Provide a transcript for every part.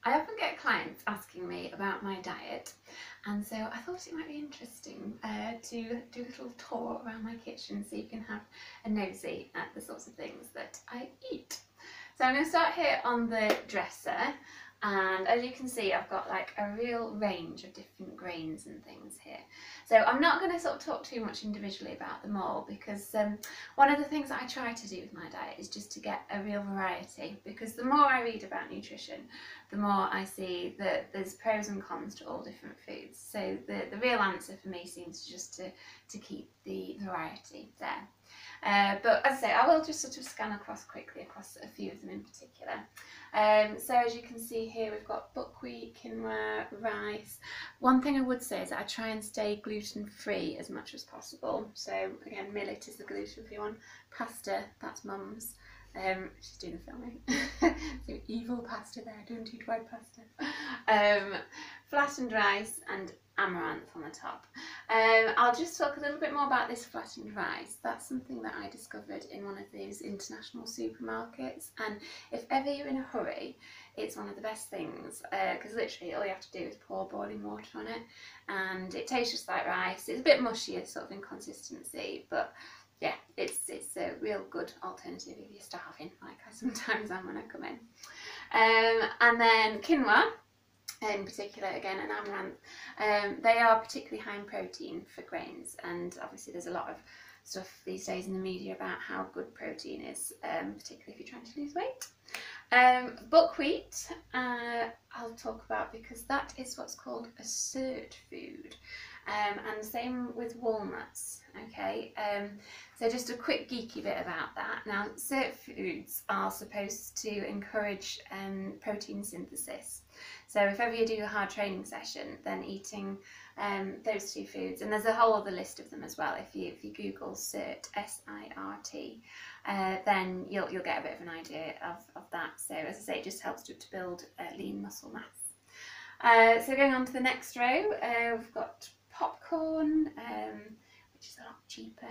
I often get clients asking me about my diet, and so I thought it might be interesting to do a little tour around my kitchen so you can have a nosy at the sorts of things that I eat. So I'm going to start here on the dresser, and as you can see I've got like a real range of different grains and things here. So I'm not going to sort of talk too much individually about them all, because one of the things that I try to do with my diet is just to get a real variety, because the more I read about nutrition, the more I see that there's pros and cons to all different foods. So the real answer for me seems just to keep the variety there. But as I say, I will just sort of scan quickly across a few of them in particular. So as you can see here, we've got buckwheat, quinoa, rice. One thing I would say is that I try and stay gluten-free as much as possible. So again, millet is the gluten-free one. Pasta, that's mum's. She's doing the filming. So evil pasta there, don't eat white pasta. Flattened rice and amaranth on the top. I'll just talk a little bit more about this flattened rice. That's something that I discovered in one of these international supermarkets, and if ever you're in a hurry, it's one of the best things, because literally all you have to do is pour boiling water on it, and it tastes just like rice. It's a bit mushier sort of in consistency, but yeah, it's a real good alternative if you're starving, like I sometimes am when I come in. And then quinoa, in particular, again, and amaranth, they are particularly high in protein for grains, and obviously there's a lot of stuff these days in the media about how good protein is, particularly if you're trying to lose weight. Buckwheat, I'll talk about because that is what's called a cert food, and same with walnuts. Okay, so just a quick geeky bit about that. Now, cert foods are supposed to encourage protein synthesis. So if ever you do a hard training session, then eating those two foods, and there's a whole other list of them as well. If you Google SIRT, S-I-R-T, then you'll get a bit of an idea of that. So as I say, it just helps to build lean muscle mass. So going on to the next row, we've got popcorn, which is a lot cheaper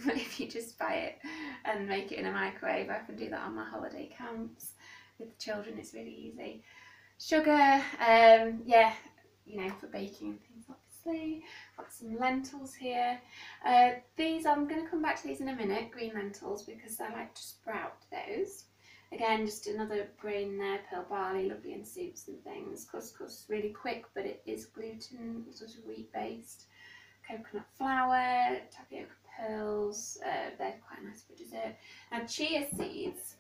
if you just buy it and make it in a microwave. I often do that on my holiday camps with the children. It's really easy. Sugar, yeah, you know, for baking and things, obviously. Got some lentils here. These, I'm going to come back to these in a minute, green lentils, because I like to sprout those. Again, just another grain there, pearl barley, lovely in soups and things. Couscous, really quick, but it is gluten, sort of wheat based. Coconut flour, tapioca pearls, they're quite nice for dessert. Now, chia seeds.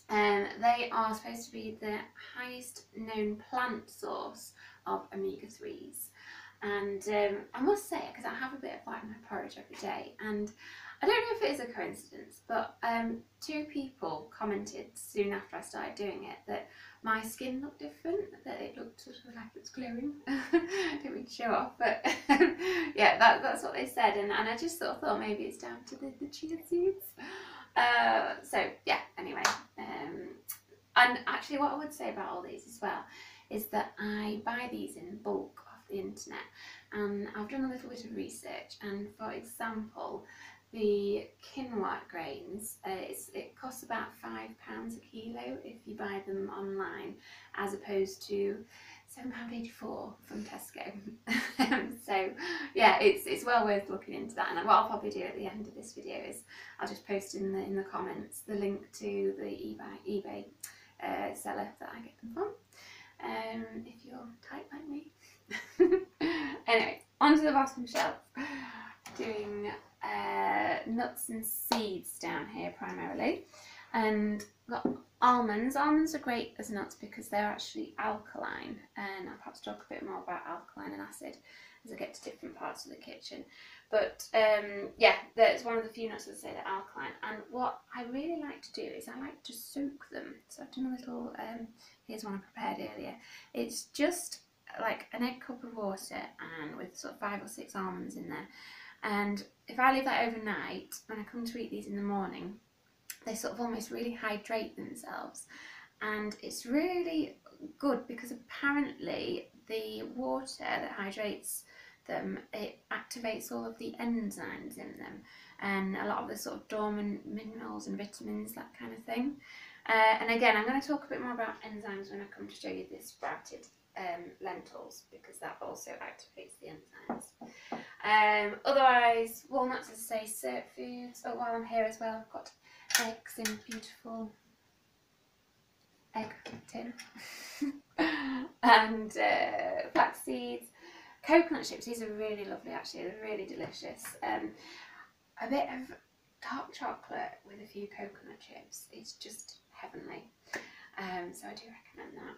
They are supposed to be the highest known plant source of omega-3s, and I must say, because I have a bit of that in my porridge every day, and I don't know if it is a coincidence, but two people commented soon after I started doing it that my skin looked different, that it looked sort of like it was glowing. I don't mean to show off, but yeah, that's what they said, and I just sort of thought maybe it's down to the chia seeds. So yeah, anyway, and actually what I would say about all these as well is that I buy these in bulk off the internet, and I've done a little bit of research, and for example, the quinoa grains, it costs about £5 a kilo if you buy them online, as opposed to £7.84 from Tesco. So yeah, it's well worth looking into that, and what I'll probably do at the end of this video is I'll just post in the comments the link to the eBay seller that I get them from, if you're tight like me. Anyway, onto the bottom shelf, doing nuts and seeds down here primarily, and got almonds. Almonds are great as nuts because they're actually alkaline, and I'll perhaps talk a bit more about alkaline and acid as I get to different parts of the kitchen. But yeah, that's one of the few nuts that say they're alkaline, and what I really like to do is I like to soak them. So I've done a little, here's one I prepared earlier. It's just like an egg cup of water and with sort of 5 or 6 almonds in there, and if I leave that overnight, when I come to eat these in the morning, they sort of almost really hydrate themselves, and it's really good because apparently the water that hydrates them, it activates all of the enzymes in them and a lot of the sort of dormant minerals and vitamins, that kind of thing. And again, I'm going to talk a bit more about enzymes when I come to show you this sprouted lentils, because that also activates the enzymes. Otherwise, walnuts, as I say, syrup foods. Oh, while I'm here as well, I've got eggs in a beautiful egg tin. And flax seeds. Coconut chips, these are really lovely actually, they're really delicious. A bit of dark chocolate with a few coconut chips, it's just heavenly. So I do recommend that.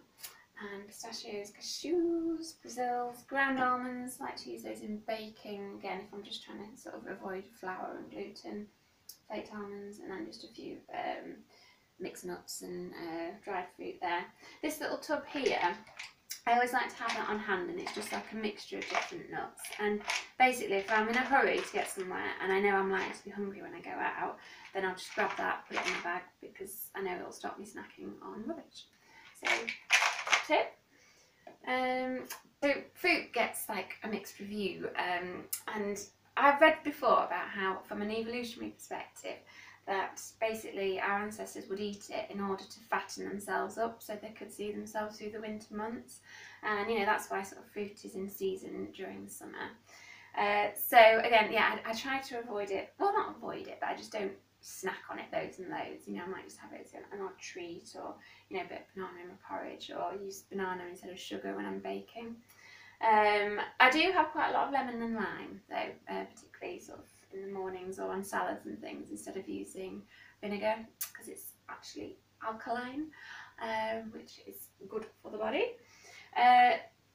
And pistachios, cashews, Brazils, ground almonds, I like to use those in baking, again if I'm just trying to sort of avoid flour and gluten. Flaked almonds, and then just a few mixed nuts and dried fruit there. This little tub here, I always like to have that on hand, and it's just like a mixture of different nuts. And basically if I'm in a hurry to get somewhere and I know I'm likely to be hungry when I go out, then I'll just grab that, put it in my bag, because I know it'll stop me snacking on rubbish. So, tip. Fruit gets like a mixed review, and I've read before about how, from an evolutionary perspective, that basically our ancestors would eat it in order to fatten themselves up so they could see themselves through the winter months. And you know, that's why sort of fruit is in season during the summer. So again, yeah, I try to avoid it, well not avoid it, but I just don't snack on it loads and loads. You know, I might just have it as an odd treat, or you know, a bit of banana in my porridge, or use banana instead of sugar when I'm baking. I do have quite a lot of lemon and lime though, particularly sort of in the mornings or on salads and things, instead of using vinegar, because it's actually alkaline, which is good for the body.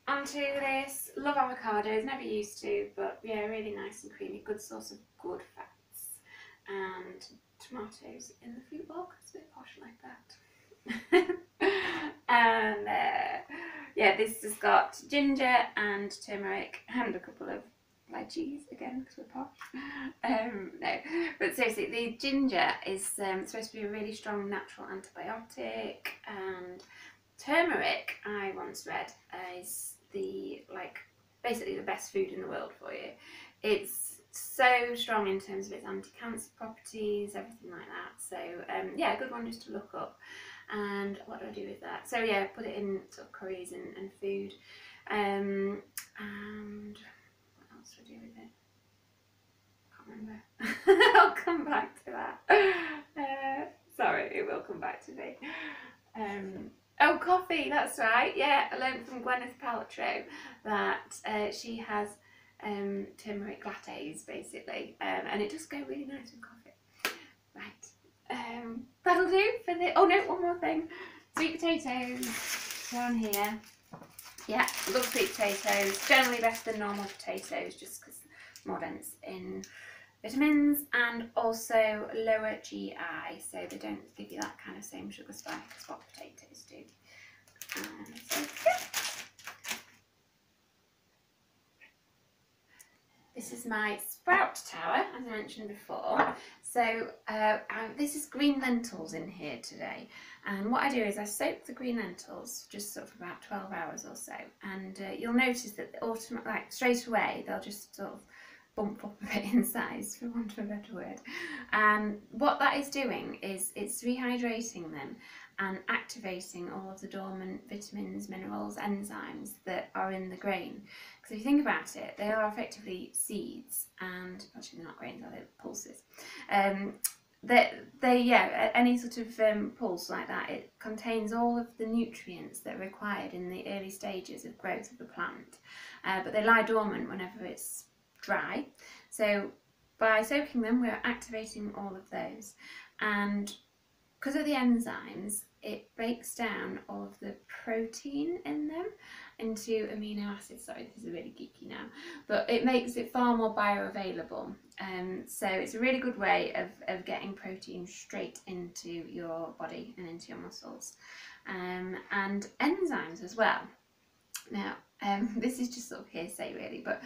Onto this, love avocados, never used to, but yeah, really nice and creamy, good source of good fats. And tomatoes in the fruit bowl, it's a bit posh like that. And yeah, this has got ginger and turmeric and a couple of lychees again, because we're posh. No, but seriously, the ginger is supposed to be a really strong natural antibiotic, and turmeric, I once read, is basically the best food in the world for you. It's so strong in terms of its anti-cancer properties, everything like that. So yeah, a good one just to look up. And what do I do with that? So yeah, put it in sort of curries and food. And what else do I do with it? I can't remember. I'll come back to that. Sorry, it will come back to me. Oh, coffee, that's right. Yeah, I learned from Gwyneth Paltrow that she has turmeric lattes basically, and it does go really nice with coffee. Right, that'll do for the, oh no, one more thing. Sweet potatoes down here. Yeah, love sweet potatoes, generally better than normal potatoes just because more dense in vitamins and also lower GI, so they don't give you that kind of same sugar spike as what potatoes do. So, yeah. This is my sprout tower, as I mentioned before. So this is green lentils in here today, and what I do is I soak the green lentils just sort of about 12 hours or so, and you'll notice that straight away they'll just sort of bump up a bit in size, for want of a better word. And what that is doing is it's rehydrating them and activating all of the dormant vitamins, minerals, enzymes that are in the grain. Because if you think about it, they are effectively seeds, and actually they're not grains, are they? Pulses. Any sort of pulse like that, it contains all of the nutrients that are required in the early stages of growth of the plant, but they lie dormant whenever it's dry. So by soaking them, we're activating all of those, and because of the enzymes, it breaks down all of the protein in them into amino acids. Sorry, this is really geeky now, but it makes it far more bioavailable. So it's a really good way of getting protein straight into your body and into your muscles, and enzymes as well. Now, this is just sort of hearsay really, but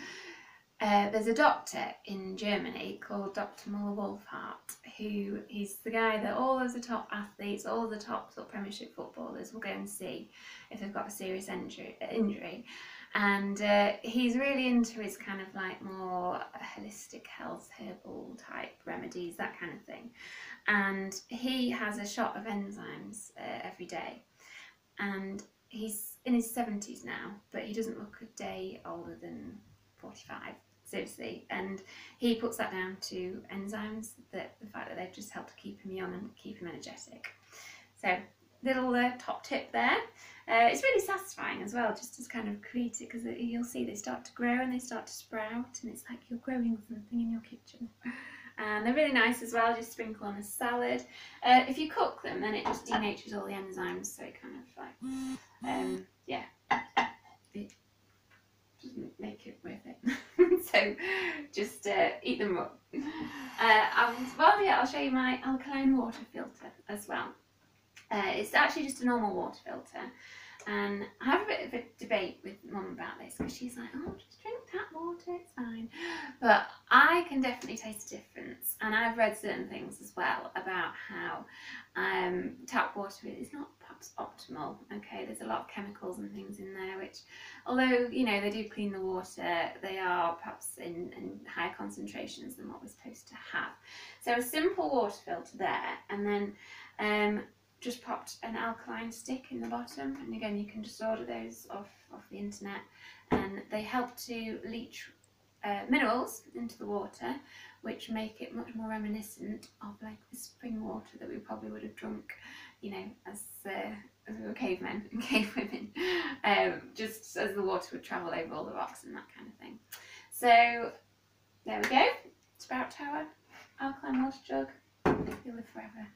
there's a doctor in Germany called Dr. Muller-Wolfhart, who is the guy that all of the top athletes, all of the top sort of Premiership footballers will go and see if they've got a serious injury. and he's really into his kind of like more holistic health, herbal type remedies, that kind of thing. And he has a shot of enzymes every day, and he's in his 70s now, but he doesn't look a day older than 45, seriously. And he puts that down to enzymes, that the fact that they've just helped to keep him young and keep him energetic. So little top tip there. It's really satisfying as well, just to kind of create it, because you'll see they start to grow and they start to sprout, and it's like you're growing something in your kitchen. And they're really nice as well, just sprinkle on a salad. If you cook them, then it just denatures all the enzymes, so it kind of like, yeah, it doesn't make it worth it. So just eat them up. Well, yeah, I'll show you my alkaline water filter as well. It's actually just a normal water filter. And I have a bit of a debate with Mum about this, because she's like, oh, just drink tap water, it's fine. But I can definitely taste a difference, and I've read certain things as well about how tap water is not perhaps optimal. Okay, there's a lot of chemicals and things in there which, although, you know, they do clean the water, they are perhaps in higher concentrations than what we're supposed to have. So a simple water filter there, and then just popped an alkaline stick in the bottom, and again you can just order those off the internet, and they help to leach minerals into the water, which make it much more reminiscent of like the spring water that we probably would have drunk, you know, as we were cavemen and cave women, just as the water would travel over all the rocks and that kind of thing. So there we go, Sprout Tower, alkaline water jug, you'll live forever.